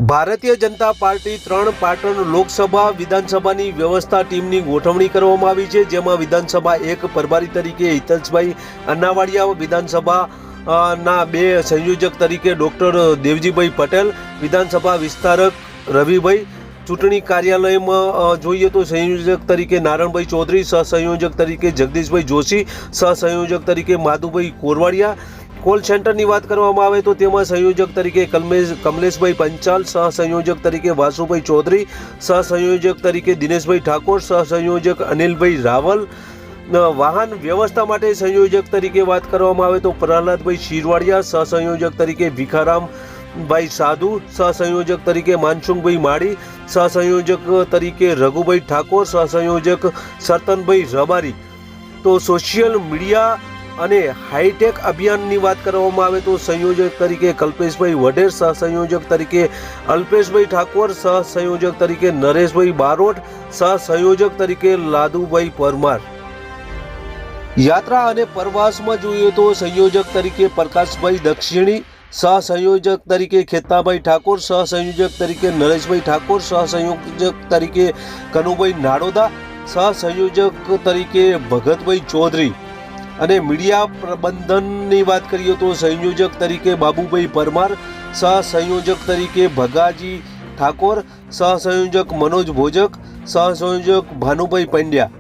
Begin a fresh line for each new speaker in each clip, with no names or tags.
Bharatiya Janata party 3 Patan Lok Sabha વિધાનસભાની વ્યવસ્થા ટીમની ગોઠવણી કરવામાં આવી છે, જેમાં વિધાનસભા 1 પ્રભારી તરીકે હિતેશભાઈ અન્નાવાડિયા, વિધાનસભાના 2 સંયોજક તરીકે ડૉક્ટર દેવજીભાઈ પટેલ, વિધાનસભા વિસ્તારક રવિભાઈ, ચૂંટણી કાર્યાલયમાં જોઈએ તો સંયોજક તરીકે નારણભાઈ ચૌધરી, સહસંયોજક તરીકે જગદીશભાઈ જોશી, સહસંયોજક તરીકે માધુભાઈ કોરવાડિયા। કોલ સેન્ટરની વાત કરવામાં આવે તો તેમાં સંયોજક તરીકે કમલેશભાઈ પંચાલ, સહસંયોજક તરીકે વાસુભાઈ ચૌધરી, સહસંયોજક તરીકે દિનેશભાઈ ઠાકોર, સહસંયોજક અનિલભાઈ રાવલ। વાહન વ્યવસ્થા માટે સંયોજક તરીકે વાત કરવામાં આવે તો પ્રહલાદભાઈ શિરવાડિયા, સહસંયોજક તરીકે ભીખારામભાઈ સાધુ, સહસંયોજક તરીકે માનસુંગભાઈ માળી, સહસંયોજક તરીકે રઘુભાઈ ઠાકોર, સહસંયોજક સરતનભાઈ રબારી। તો સોશિયલ મીડિયા અને હાઈટેક અભિયાનની વાત કરવામાં આવે તો સંયોજક તરીકે કલ્પેશભાઈ વઢેર, સહસંયોજક તરીકે અલ્પેશભાઈ ઠાકોર, સહસંયોજક તરીકે નરેશભાઈ બારોટ, સહસંયોજક તરીકે લાદુભાઈ પરમાર। યાત્રા અને પ્રવાસમાં જોઈએ તો સંયોજક તરીકે પ્રકાશભાઈ દક્ષિણી, સહસંયોજક તરીકે ખેતાભાઈ ઠાકોર, સહસંયોજક તરીકે નરેશભાઈ ઠાકોર, સહસંયોજક તરીકે કનુભાઈ નાડોદા, સહસંયોજક તરીકે ભગતભાઈ ચૌધરી। અને મીડિયા પ્રબંધનની વાત કરીએ તો સંયોજક તરીકે બાબુભાઈ પરમાર, સહસંયોજક તરીકે ભગાજી ઠાકોર, સહસંયોજક મનોજ ભોજક, સહસંયોજક ભાનુભાઈ પંડ્યા।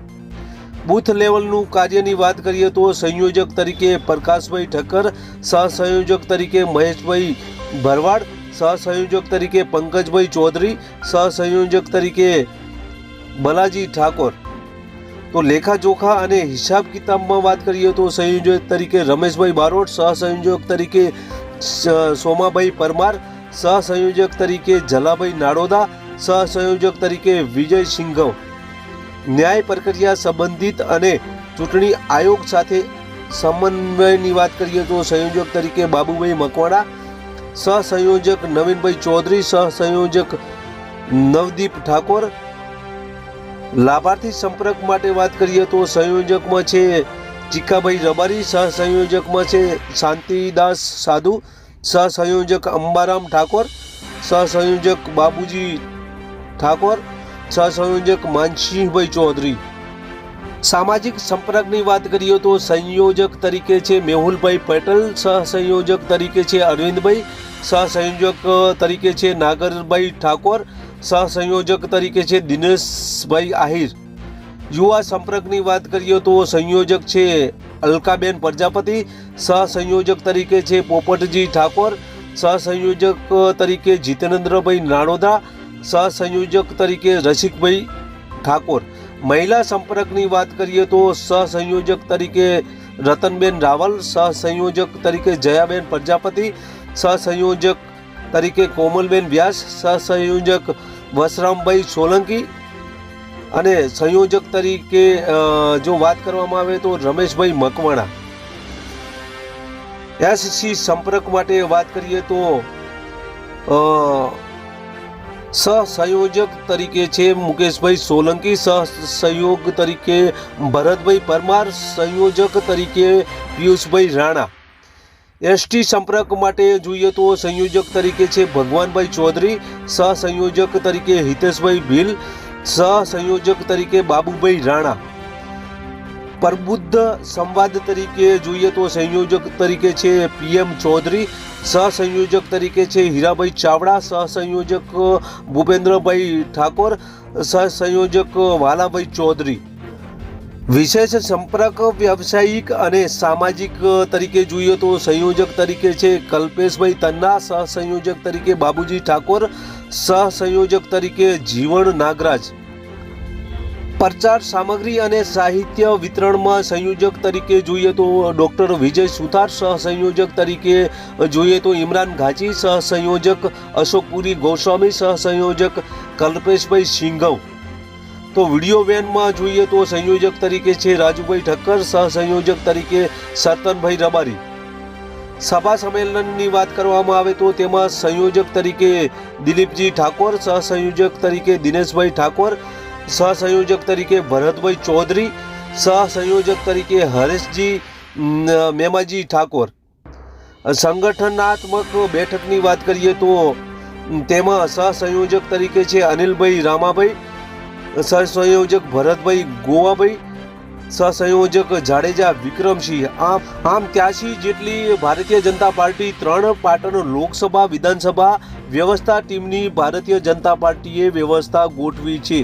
બૂથ લેવલનું કાર્યની વાત કરીએ તો સંયોજક તરીકે પ્રકાશભાઈ ઠક્કર, સહસંયોજક તરીકે મહેશભાઈ ભરવાડ, સહસંયોજક તરીકે પંકજભાઈ ચૌધરી, સહસંયોજક તરીકે બલાજી ઠાકોર। તો લેખાજોખા અને હિસાબ કિતાબમાં વાત કરીએ તો સંયોજક તરીકે રમેશભાઈ બારોટ, સહસંયોજક તરીકે સોમાભાઈ પરમાર, સહસંયોજક તરીકે જલાભાઈ નાડોદા, સહસંયોજક તરીકે વિજય સિંઘવ। ન્યાય પ્રક્રિયા સંબંધિત અને ચૂંટણી આયોગ સાથે સમન્વયની વાત કરીએ તો સંયોજક તરીકે બાબુભાઈ મકવાણા, સહસંયોજક નવીનભાઈ ચૌધરી, સહસંયોજક નવદીપ ઠાકોર। લાભાર્થી સંપર્ક માટે વાત કરીએ તો સંયોજકમાં છે ચીકાભાઈ રબારી, સહસંયોજકમાં છે શાંતિદાસ સાધુ, સહસંયોજક અંબારામ ઠાકોર, સહસંયોજક બાબુજી ઠાકોર, સહસંયોજક માનસિંહભાઈ ચૌધરી। સામાજિક સંપર્કની વાત કરીએ તો સંયોજક તરીકે છે મેહુલભાઈ પટેલ, સહસંયોજક તરીકે છે અરવિંદભાઈ, સહસંયોજક તરીકે છે નાગરભાઈ ઠાકોર, સહસંયોજક તરીકે છે દિનેશભાઈ આહિર। યુવા સંપર્કની વાત કરીએ તો સંયોજક છે અલકાબેન પ્રજાપતિ, સહસંયોજક તરીકે છે પોપટજી ઠાકોર, સહસંયોજક તરીકે જીતેન્દ્રભાઈ નાણોદા, સહસંયોજક તરીકે રસિકભાઈ ઠાકોર। મહિલા સંપર્કની વાત કરીએ તો સહસંયોજક તરીકે રતનબેન રાવલ, સહસંયોજક તરીકે જયાબેન પ્રજાપતિ, સહસંયોજક તરીકે કોમલબેન વ્યાસ, સહસંયોજક વસરામભાઈ સોલંકી અને સંયોજક તરીકે જો વાત કરવામાં આવે તો રમેશભાઈ મકવાણા। એસસી સંપર્ક માટે વાત કરીએ તો સહસંયોજક તરીકે છે મુકેશભાઈ સોલંકી, સહસંયોગ તરીકે ભરતભાઈ પરમાર, સંયોજક તરીકે પિયુષભાઈ રાણા। એસટી સંપર્ક માટે જોઈએ તો સંયોજક તરીકે છે ભગવાનભાઈ ચૌધરી, સહસંયોજક તરીકે હિતેશભાઈ ભીલ, સહસંયોજક તરીકે બાબુભાઈ રાણા। પ્રબુદ્ધ સંવાદ તરીકે જોઈએ તો સંયોજક તરીકે છે પીએમ ચૌધરી, સહસંયોજક તરીકે છે હીરાભાઈ ચાવડા, સહસંયોજક ભૂપેન્દ્રભાઈ ઠાકોર, સહસંયોજક વાલાભાઈ ચૌધરી। વિશેષ સંપર્ક વ્યવસાયિક અને સામાજિક તરીકે જોઈએ તો સંયોજક તરીકે છે કલ્પેશભાઈ તન્ના, સહસંયોજક તરીકે બાબુજી ઠાકોર, સહસંયોજક તરીકે જીવણ નાગરાજ। પ્રચાર સામગ્રી અને સાહિત્ય વિતરણમાં સંયોજક તરીકે જોઈએ તો ડૉક્ટર વિજય સુથાર, સહસંયોજક તરીકે જોઈએ તો ઇમરાન ઘાંચી, સહસંયોજક અશોકપુરી ગોસ્વામી, સહસંયોજક કલ્પેશભાઈ સિંઘવ। તો વિડીયો વેનમાં જોઈએ તો સંયોજક તરીકે છે રાજુભાઈ ઠક્કર, સહસંયોજક તરીકે સરતનભાઈ રબારી। સભા સંમેલનની વાત કરવામાં આવે તો તેમાં સંયોજક તરીકે દિલીપજી ઠાકોર, સહસંયોજક તરીકે દિનેશભાઈ ઠાકોર, સહસંયોજક તરીકે ભરતભાઈ ચૌધરી, સહસંયોજક તરીકે હરેશજી મેમાજી ઠાકોર। સંગઠનાત્મક બેઠકની વાત કરીએ તો તેમાં સહસંયોજક તરીકે છે અનિલભાઈ રામાભાઈ, સહસંયોજક ભરતભાઈ ગોવાભાઈ, સહસંયોજક જાડેજા વિક્રમસિંહ. આમ 83 જેટલી ભારતીય જનતા પાર્ટી 3 પાટણ લોકસભા વિધાનસભા વ્યવસ્થા ટીમની ભારતીય જનતા પાર્ટીએ વ્યવસ્થા ગોઠવી છે.